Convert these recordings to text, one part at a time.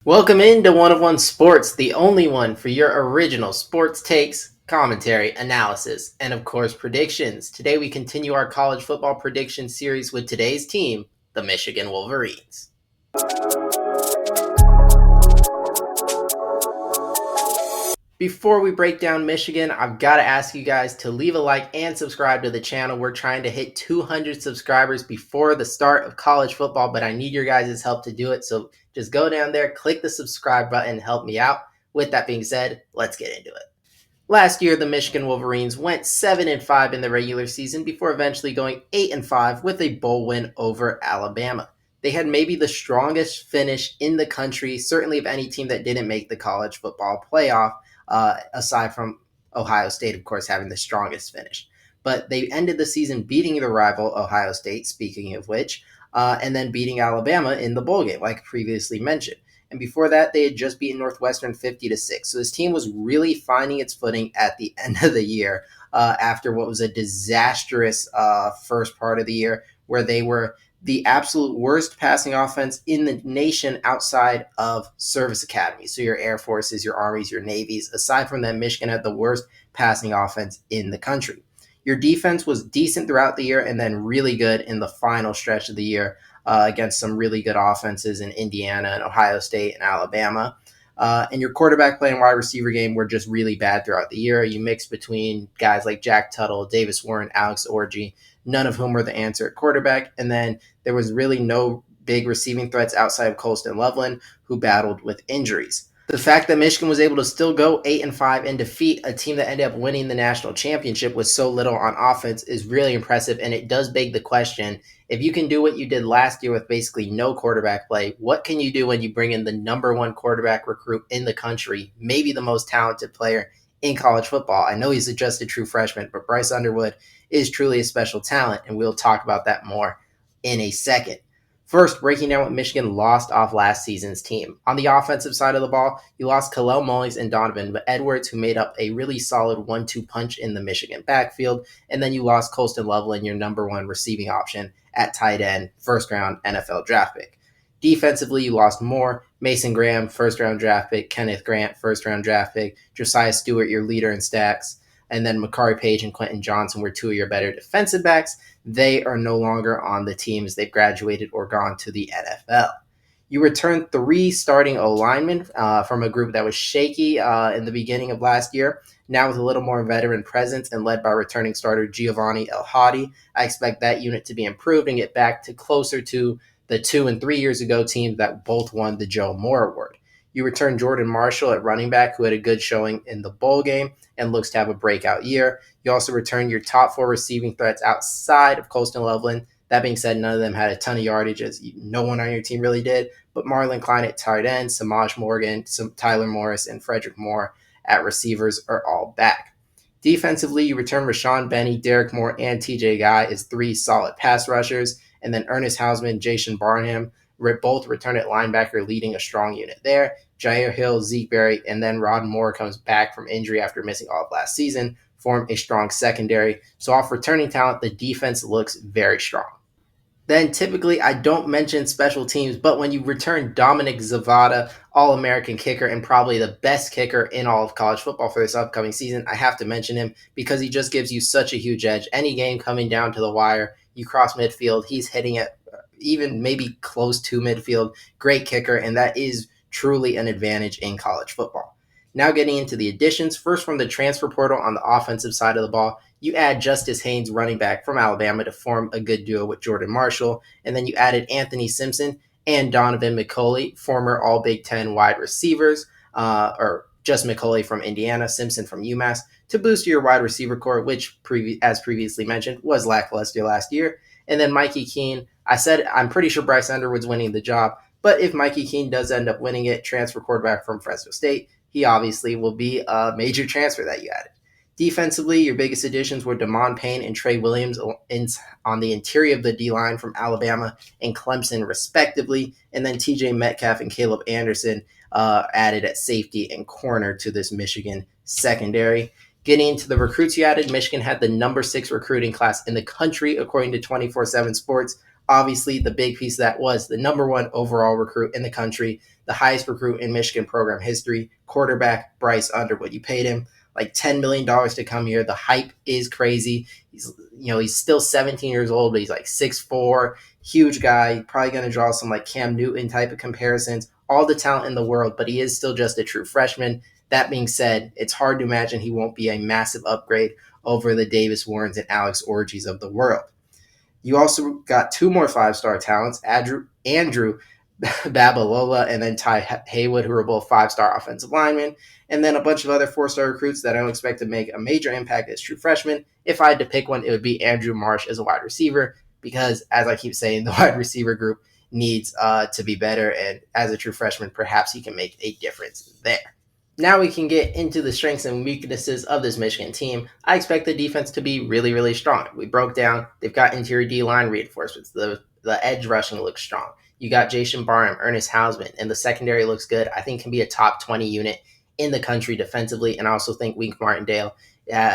Welcome into One of One Sports, the only one for your original sports takes, commentary, analysis, and of course predictions. Today we continue our college football prediction series with today's team, the Michigan Wolverines. Before we break down Michigan, I've got to ask you guys to leave a like and subscribe to the channel. We're trying to hit 200 subscribers before the start of college football, but I need your guys' help to do it. So just go down there, click the subscribe button, help me out. With that being said, let's get into it. Last year, the Michigan Wolverines went 7-5 in the regular season before eventually going 8-5 with a bowl win over Alabama. They had maybe the strongest finish in the country, certainly of any team that didn't make the college football playoff, aside from Ohio State, of course, having the strongest finish. But they ended the season beating the rival Ohio State, speaking of which, and then beating Alabama in the bowl game, like previously mentioned. And before that, they had just beaten Northwestern 50-6. So this team was really finding its footing at the end of the year after what was a disastrous first part of the year where they were the absolute worst passing offense in the nation outside of service academies. So your Air Forces, your Armies, your Navies. Aside from that, Michigan had the worst passing offense in the country. Your defense was decent throughout the year and then really good in the final stretch of the year against some really good offenses in Indiana and Ohio State and Alabama. And your quarterback play and wide receiver game were just really bad throughout the year. You mixed between guys like Jack Tuttle, Davis Warren, Alex Orji, none of whom were the answer at quarterback. And then there was really no big receiving threats outside of Colston Loveland, who battled with injuries. The fact that Michigan was able to still go 8-5 and defeat a team that ended up winning the national championship with so little on offense is really impressive. And it does beg the question, if you can do what you did last year with basically no quarterback play, what can you do when you bring in the number one quarterback recruit in the country, maybe the most talented player in college football? I know he's just a true freshman, but Bryce Underwood is truly a special talent, and we'll talk about that more in a second. First, breaking down what Michigan lost off last season's team. On the offensive side of the ball, you lost Kalel Mullings and Donovan Edwards, who made up a really solid 1-2 punch in the Michigan backfield. And then you lost Colston Loveland, your number one receiving option at tight end, first round NFL draft pick. Defensively, you lost Moore, Mason Graham, first round draft pick, Kenneth Grant, first round draft pick, Josiah Stewart, your leader in stacks, and then Makari Page and Quentin Johnson were two of your better defensive backs. They are no longer on the teams. They've graduated or gone to the NFL. You returned three starting O-linemen from a group that was shaky in the beginning of last year. Now with a little more veteran presence and led by returning starter Giovanni El Hadi, I expect that unit to be improved and get back to closer to the 2 and 3 years ago teams that both won the Joe Moore Award. You return Jordan Marshall at running back, who had a good showing in the bowl game and looks to have a breakout year. You also return your top four receiving threats outside of Colston Loveland. That being said, none of them had a ton of yardage, as no one on your team really did. But Marlon Klein at tight end, Samaj Morgan, Tyler Morris, and Frederick Moore at receivers are all back. Defensively, you return Rashawn Benny, Derek Moore, and TJ Guy as three solid pass rushers. And then Ernest Hausman, Jason Barnham, both return at linebacker, leading a strong unit there. Jair Hill, Zeke Berry, and then Rod Moore comes back from injury after missing all of last season, form a strong secondary. So off returning talent, the defense looks very strong. Then typically I don't mention special teams, but when you return Dominic Zavada, All-American kicker and probably the best kicker in all of college football for this upcoming season, I have to mention him because he just gives you such a huge edge. Any game coming down to the wire, you cross midfield, he's hitting it even maybe close to midfield. Great kicker, and that is truly an advantage in college football. Now getting into the additions, first from the transfer portal on the offensive side of the ball, you add Justice Haynes, running back from Alabama, to form a good duo with Jordan Marshall, and then you added Anthony Simpson and Donovan McCulley, former All Big Ten wide receivers, or just McCulley from Indiana, Simpson from UMass, to boost your wide receiver core, which, as previously mentioned, was lackluster last year. And then Mikey Keene, I said I'm pretty sure Bryce Underwood's winning the job, but if Mikey Keene does end up winning it, transfer quarterback from Fresno State, he obviously will be a major transfer that you added. Defensively, your biggest additions were Damon Payne and Trey Williams on the interior of the D-line from Alabama and Clemson, respectively, and then TJ Metcalf and Caleb Anderson added at safety and corner to this Michigan secondary. Getting into the recruits you added, Michigan had the number 6 recruiting class in the country, according to 24/7 Sports. Obviously, the big piece of that was the number one overall recruit in the country, the highest recruit in Michigan program history, quarterback Bryce Underwood. You paid him like $10 million to come here. The hype is crazy. He's still 17 years old, but he's like 6'4", huge guy. Probably going to draw some like Cam Newton type of comparisons. All the talent in the world, but he is still just a true freshman. That being said, it's hard to imagine he won't be a massive upgrade over the Davis Warrens and Alex Orgies of the world. You also got two more five-star talents, Andrew Babalola and then Ty Haywood, who are both five-star offensive linemen, and then a bunch of other four-star recruits that I don't expect to make a major impact as true freshmen. If I had to pick one, it would be Andrew Marsh as a wide receiver because, as I keep saying, the wide receiver group needs to be better, and as a true freshman, perhaps he can make a difference there. Now we can get into the strengths and weaknesses of this Michigan team. I expect the defense to be really, really strong. We broke down, they've got interior D-line reinforcements. The edge rushing looks strong. You got Jason Barham, Ernest Hausman, and the secondary looks good. I think can be a top 20 unit in the country defensively, and I also think Wink Martindale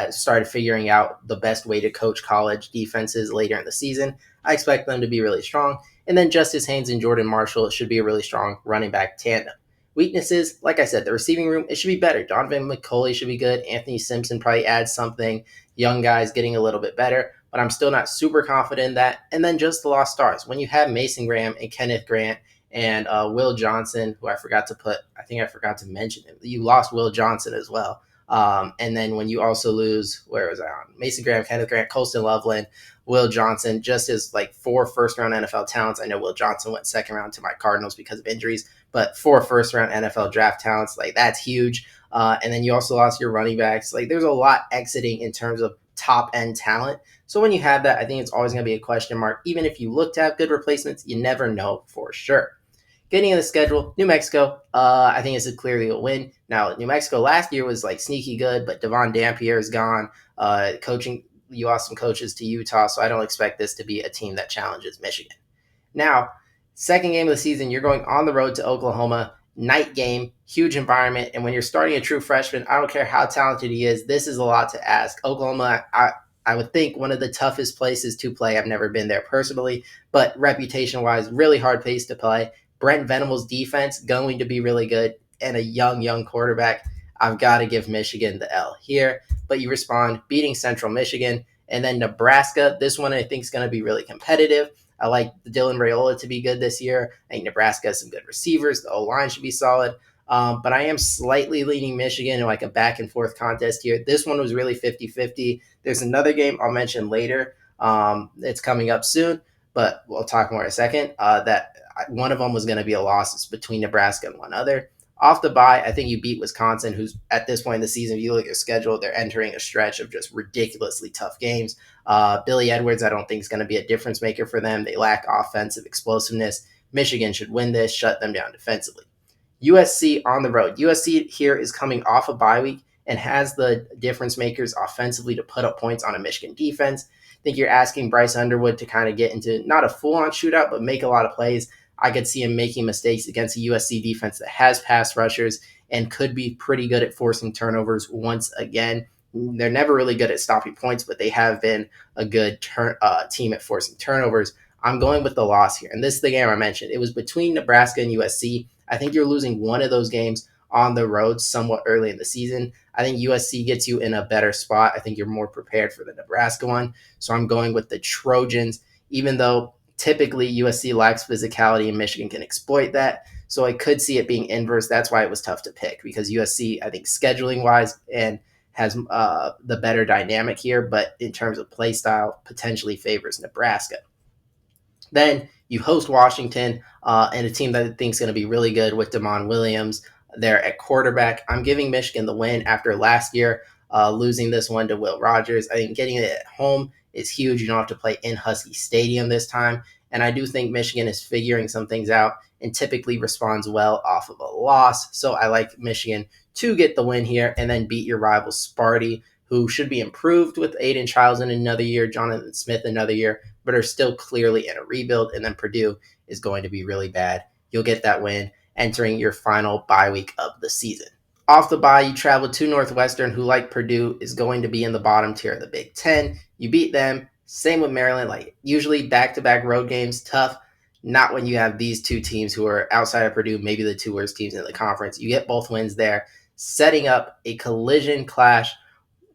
started figuring out the best way to coach college defenses later in the season. I expect them to be really strong. And then Justice Haynes and Jordan Marshall should be a really strong running back tandem. Weaknesses, like I said, the receiving room, it should be better. Donovan McCulley should be good. Anthony Simpson probably adds something. Young guys getting a little bit better, but I'm still not super confident in that. And then just the lost stars. When you have Mason Graham and Kenneth Grant and Will Johnson, who I forgot to mention him. You lost Will Johnson as well. And then when you also lose, where was I on? Mason Graham, Kenneth Grant, Colston Loveland, Will Johnson, just as like 4 first-round NFL talents. I know Will Johnson went second round to my Cardinals because of injuries, but 4 first-round NFL draft talents, like that's huge. And then you also lost your running backs. Like there's a lot exiting in terms of top-end talent. So when you have that, I think it's always going to be a question mark. Even if you look to have good replacements, you never know for sure. Getting in the schedule, New Mexico, I think is clearly a win. Now, New Mexico last year was like sneaky good, but Devon Dampier is gone. Coaching, you lost some coaches to Utah, so I don't expect this to be a team that challenges Michigan. Now, second game of the season, you're going on the road to Oklahoma, night game, huge environment, and when you're starting a true freshman, I don't care how talented he is, this is a lot to ask. Oklahoma, I would think one of the toughest places to play. I've never been there personally, but reputation-wise, really hard place to play. Brent Venables' defense going to be really good, and a young quarterback. I've got to give Michigan the L here. But you respond, beating Central Michigan, and then Nebraska. This one I think is going to be really competitive. I like Dylan Raiola to be good this year. I think Nebraska has some good receivers. The O-line should be solid. But I am slightly leaning Michigan in like a back and forth contest here. This one was really 50-50. There's another game I'll mention later. It's coming up soon, but we'll talk more in a second. That one of them was going to be a loss. It's between Nebraska and one other. Off the bye, I think you beat Wisconsin, who's at this point in the season, if you look at their schedule, they're entering a stretch of just ridiculously tough games. Billy Edwards, I don't think is going to be a difference maker for them. They lack offensive explosiveness. Michigan should win this, shut them down defensively. USC on the road. USC here is coming off a bye week and has the difference makers offensively to put up points on a Michigan defense. I think you're asking Bryce Underwood to kind of get into not a full-on shootout, but make a lot of plays. I could see him making mistakes against a USC defense that has pass rushers and could be pretty good at forcing turnovers once again. They're never really good at stopping points, but they have been a good team at forcing turnovers. I'm going with the loss here. And this is the game I mentioned. It was between Nebraska and USC. I think you're losing one of those games on the road somewhat early in the season. I think USC gets you in a better spot. I think you're more prepared for the Nebraska one. So I'm going with the Trojans, even though typically USC lacks physicality and Michigan can exploit that. So I could see it being inverse. That's why it was tough to pick because USC, I think scheduling wise and has the better dynamic here, but in terms of play style, potentially favors Nebraska. Then you host Washington and a team that I think is going to be really good with Damon Williams there at quarterback. I'm giving Michigan the win after last year losing this one to Will Rogers. I think getting it at home is huge. You don't have to play in Husky Stadium this time. And I do think Michigan is figuring some things out and typically responds well off of a loss. So I like Michigan to get the win here and then beat your rival Sparty, who should be improved with Aiden Childs in another year, Jonathan Smith another year, but are still clearly in a rebuild. And then Purdue is going to be really bad. You'll get that win entering your final bye week of the season. Off the bye, you travel to Northwestern, who, like Purdue, is going to be in the bottom tier of the Big Ten. You beat them, Same with Maryland. Like usually back-to-back road games, tough. Not when you have these two teams who are outside of Purdue, maybe the two worst teams in the conference. You get both wins there, setting up a collision clash,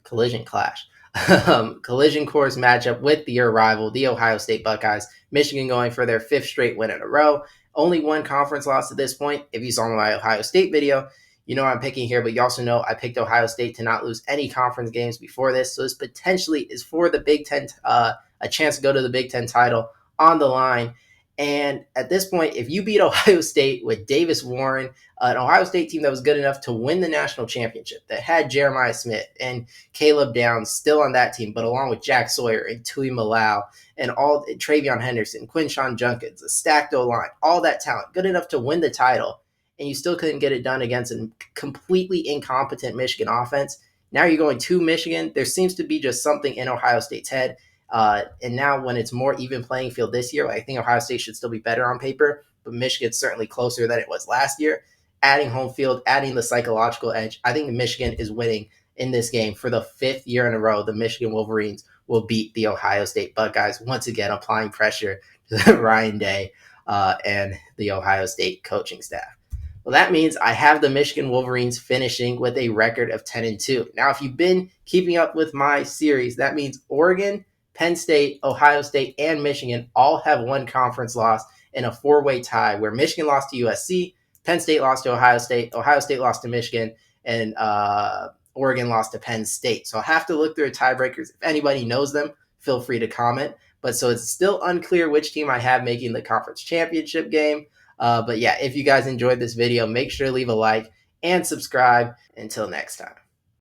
collision course matchup with your rival, the Ohio State Buckeyes. Michigan going for their fifth straight win in a row. Only one conference loss at this point. If you saw my Ohio State video, you know I'm picking here, but you also know I picked Ohio State to not lose any conference games before this. So this potentially is for the Big Ten, a chance to go to the Big Ten title on the line. And at this point, if you beat Ohio State with Davis Warren, an Ohio State team that was good enough to win the national championship, that had Jeremiah Smith and Caleb Downs still on that team, but along with Jack Sawyer and Tui Malau and all Travion Henderson, Quinshawn Junkins, a stacked O-line, all that talent, good enough to win the title, and you still couldn't get it done against a completely incompetent Michigan offense. Now you're going to Michigan. There seems to be just something in Ohio State's head. And now when it's more even playing field this year, I think Ohio State should still be better on paper, but Michigan's certainly closer than it was last year. Adding home field, adding the psychological edge, I think Michigan is winning in this game for the fifth year in a row. The Michigan Wolverines will beat the Ohio State Buckeyes, once again applying pressure to Ryan Day and the Ohio State coaching staff. Well, that means I have the Michigan Wolverines finishing with a record of 10-2. Now, if you've been keeping up with my series, that means Oregon, Penn State, Ohio State, and Michigan all have one conference loss in a four-way tie where Michigan lost to USC, Penn State lost to Ohio State lost to Michigan, and Oregon lost to Penn State. So I'll have to look through the tiebreakers. If anybody knows them, feel free to comment. But so it's still unclear which team I have making the conference championship game. But yeah, if you guys enjoyed this video, make sure to leave a like and subscribe. Until next time.